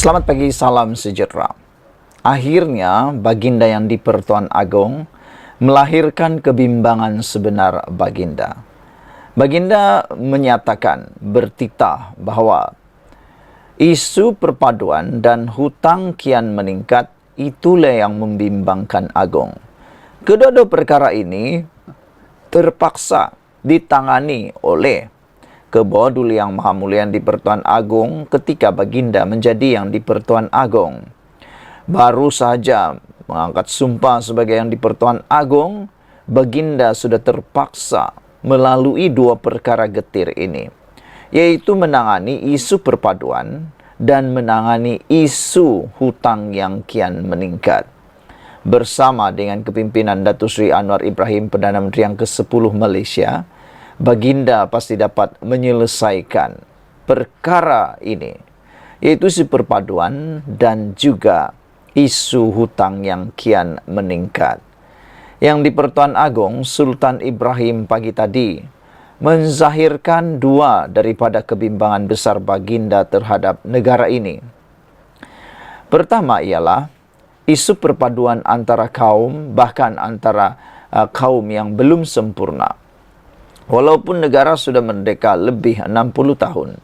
Selamat pagi, salam sejahtera. Akhirnya, Baginda yang di-Pertuan Agong melahirkan kebimbangan sebenar Baginda. Baginda menyatakan, bertitah bahwa isu perpaduan dan hutang kian meningkat, itulah yang membimbangkan Agong. Kedua-dua perkara ini terpaksa ditangani oleh Kebawah Duli Yang Maha Mulia yang di-Pertuan Agong ketika Baginda menjadi yang di-Pertuan Agong. Baru saja mengangkat sumpah sebagai yang di-Pertuan Agong, Baginda sudah terpaksa melalui dua perkara getir ini, yaitu menangani isu perpaduan dan menangani isu hutang yang kian meningkat. Bersama dengan kepimpinan Datuk Seri Anwar Ibrahim, Perdana Menteri yang ke-10 Malaysia, Baginda pasti dapat menyelesaikan perkara ini, yaitu isu perpaduan dan juga isu hutang yang kian meningkat. Yang di-Pertuan Agong, Sultan Ibrahim pagi tadi menzahirkan dua daripada kebimbangan besar Baginda terhadap negara ini. Pertama ialah isu perpaduan antara kaum, bahkan antara kaum yang belum sempurna. Walaupun negara sudah merdeka lebih 60 tahun.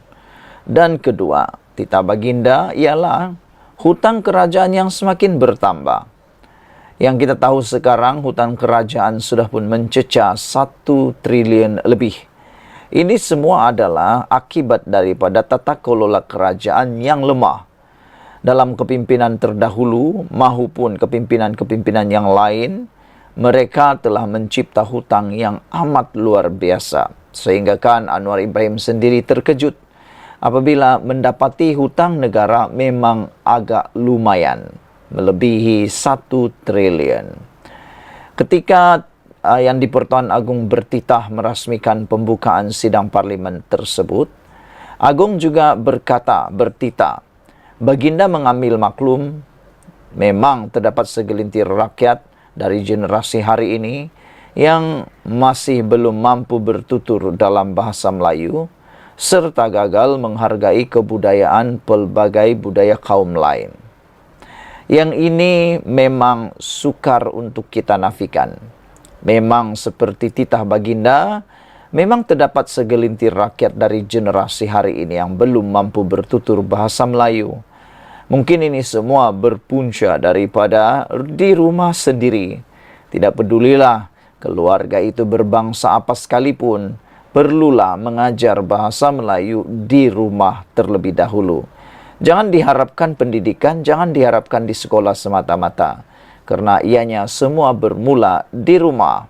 Dan kedua, titah Baginda ialah hutang kerajaan yang semakin bertambah. Yang kita tahu sekarang hutang kerajaan sudah pun mencecah 1 triliun lebih. Ini semua adalah akibat daripada tata kelola kerajaan yang lemah. Dalam kepimpinan terdahulu maupun kepimpinan-kepimpinan yang lain, mereka telah mencipta hutang yang amat luar biasa. Sehingga kan Anwar Ibrahim sendiri terkejut apabila mendapati hutang negara memang agak lumayan, melebihi 1 triliun. Ketika yang di-Pertuan Agong bertitah merasmikan pembukaan sidang parlimen tersebut, Agong juga bertitah, Baginda mengambil maklum memang terdapat segelintir rakyat dari generasi hari ini yang masih belum mampu bertutur dalam bahasa Melayu serta gagal menghargai kebudayaan pelbagai budaya kaum lain. Yang ini memang sukar untuk kita nafikan. Memang seperti titah Baginda, memang terdapat segelintir rakyat dari generasi hari ini yang belum mampu bertutur bahasa Melayu. Mungkin ini semua berpunca daripada di rumah sendiri. Tidak pedulilah keluarga itu berbangsa apa sekalipun, perlulah mengajar bahasa Melayu di rumah terlebih dahulu. Jangan diharapkan pendidikan, jangan diharapkan di sekolah semata-mata, karena ianya semua bermula di rumah.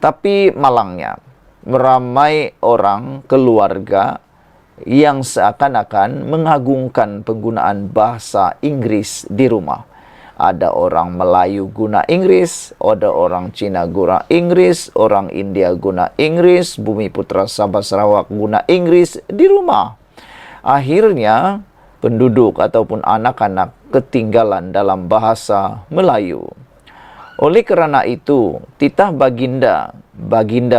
Tapi malangnya, meramai orang keluarga yang seakan-akan mengagungkan penggunaan bahasa Inggris di rumah. Ada orang Melayu guna Inggris, ada orang Cina guna Inggris, orang India guna Inggris, Bumi Putra Sabah Sarawak guna Inggris di rumah. Akhirnya, penduduk ataupun anak-anak ketinggalan dalam bahasa Melayu. Oleh kerana itu, titah Baginda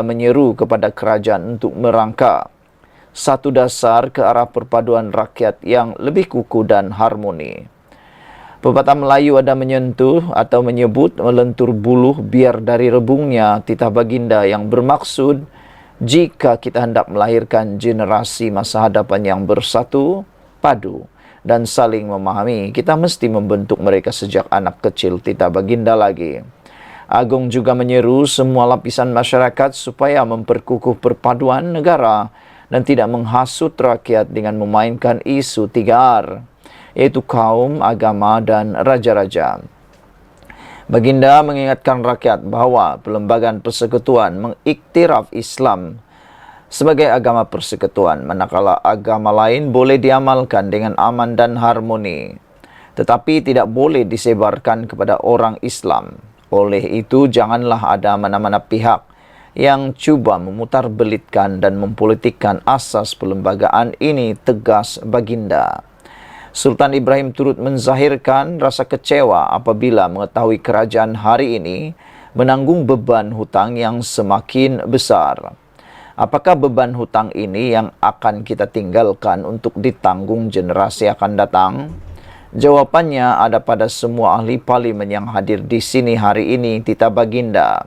menyeru kepada kerajaan untuk merangka satu dasar ke arah perpaduan rakyat yang lebih kukuh dan harmoni. Pepatah Melayu ada menyentuh atau menyebut melentur buluh biar dari rebungnya titah Baginda, yang bermaksud jika kita hendak melahirkan generasi masa hadapan yang bersatu, padu dan saling memahami, kita mesti membentuk mereka sejak anak kecil. Titah Baginda lagi. Agong juga menyeru semua lapisan masyarakat supaya memperkukuh perpaduan negara dan tidak menghasut rakyat dengan memainkan isu 3R, yaitu kaum, agama, dan raja-raja. Baginda mengingatkan rakyat bahawa Perlembagaan Persekutuan mengiktiraf Islam sebagai agama persekutuan, manakala agama lain boleh diamalkan dengan aman dan harmoni, tetapi tidak boleh disebarkan kepada orang Islam. Oleh itu, janganlah ada mana-mana pihak yang cuba memutarbelitkan dan mempolitikkan asas perlembagaan ini, tegas Baginda. Sultan Ibrahim turut menzahirkan rasa kecewa apabila mengetahui kerajaan hari ini menanggung beban hutang yang semakin besar. Apakah beban hutang ini yang akan kita tinggalkan untuk ditanggung generasi akan datang? Jawapannya ada pada semua ahli parlimen yang hadir di sini hari ini, Tita Baginda.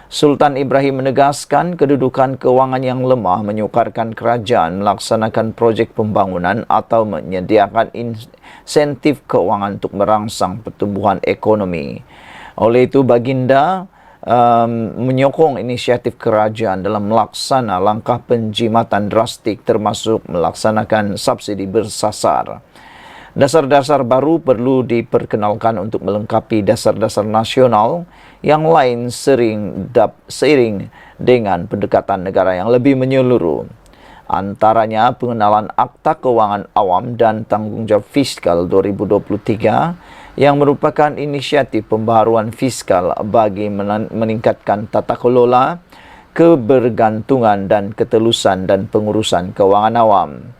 Sultan Ibrahim menegaskan kedudukan kewangan yang lemah menyukarkan kerajaan melaksanakan projek pembangunan atau menyediakan insentif kewangan untuk merangsang pertumbuhan ekonomi. Oleh itu, Baginda menyokong inisiatif kerajaan dalam melaksana langkah penjimatan drastik termasuk melaksanakan subsidi bersasar. Dasar-dasar baru perlu diperkenalkan untuk melengkapi dasar-dasar nasional yang lain seiring dengan pendekatan negara yang lebih menyeluruh. Antaranya pengenalan Akta Keuangan Awam dan Tanggungjawab Fiskal 2023 yang merupakan inisiatif pembaharuan fiskal bagi meningkatkan tata kelola, kebergantungan dan ketelusan dan pengurusan keuangan awam.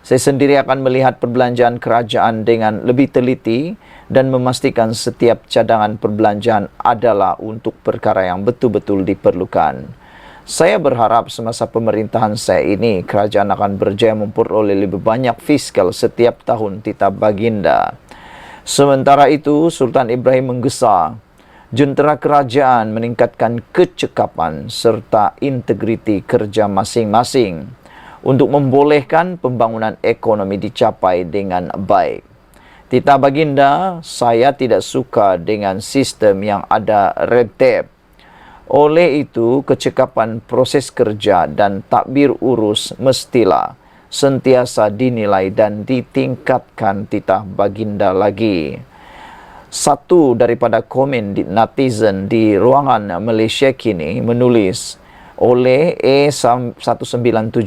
Saya sendiri akan melihat perbelanjaan kerajaan dengan lebih teliti dan memastikan setiap cadangan perbelanjaan adalah untuk perkara yang betul-betul diperlukan. Saya berharap semasa pemerintahan saya ini, kerajaan akan berjaya memperoleh lebih banyak fiskal setiap tahun, Tita Baginda. Sementara itu, Sultan Ibrahim menggesa jentera kerajaan meningkatkan kecekapan serta integriti kerja masing-masing untuk membolehkan pembangunan ekonomi dicapai dengan baik. Tita Baginda, saya tidak suka dengan sistem yang ada red tape. Oleh itu, kecekapan proses kerja dan takbir urus mestilah sentiasa dinilai dan ditingkatkan, Tita Baginda lagi. Satu daripada komen netizen di ruangan Malaysia kini menulis oleh E1976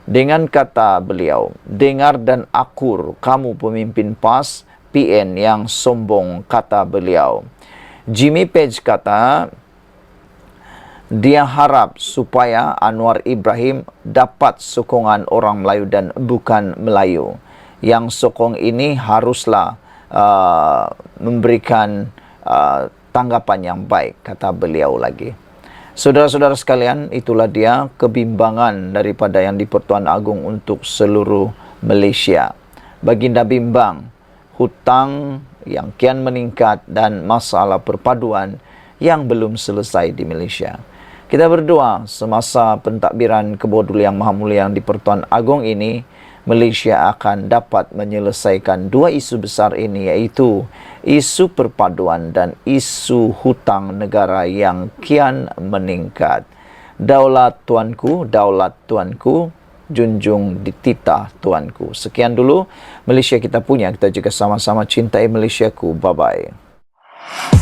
dengan kata beliau, dengar dan akur kamu pemimpin PAS PN yang sombong, kata beliau. Jimmy Page kata dia harap supaya Anwar Ibrahim dapat sokongan orang Melayu dan bukan Melayu. Yang sokong ini haruslah memberikan tanggapan yang baik, kata beliau lagi. Saudara-saudara sekalian, itulah dia kebimbangan daripada Yang di-Pertuan Agong untuk seluruh Malaysia. Baginda bimbang, hutang yang kian meningkat dan masalah perpaduan yang belum selesai di Malaysia. Kita berdoa semasa pentadbiran Kebodul Yang Maha Mulia Yang di-Pertuan Agong ini, Malaysia akan dapat menyelesaikan dua isu besar ini, iaitu isu perpaduan dan isu hutang negara yang kian meningkat. Daulat tuanku, junjung dititah tuanku. Sekian dulu Malaysia kita punya, kita juga sama-sama cintai Malaysiaku. Bye-bye.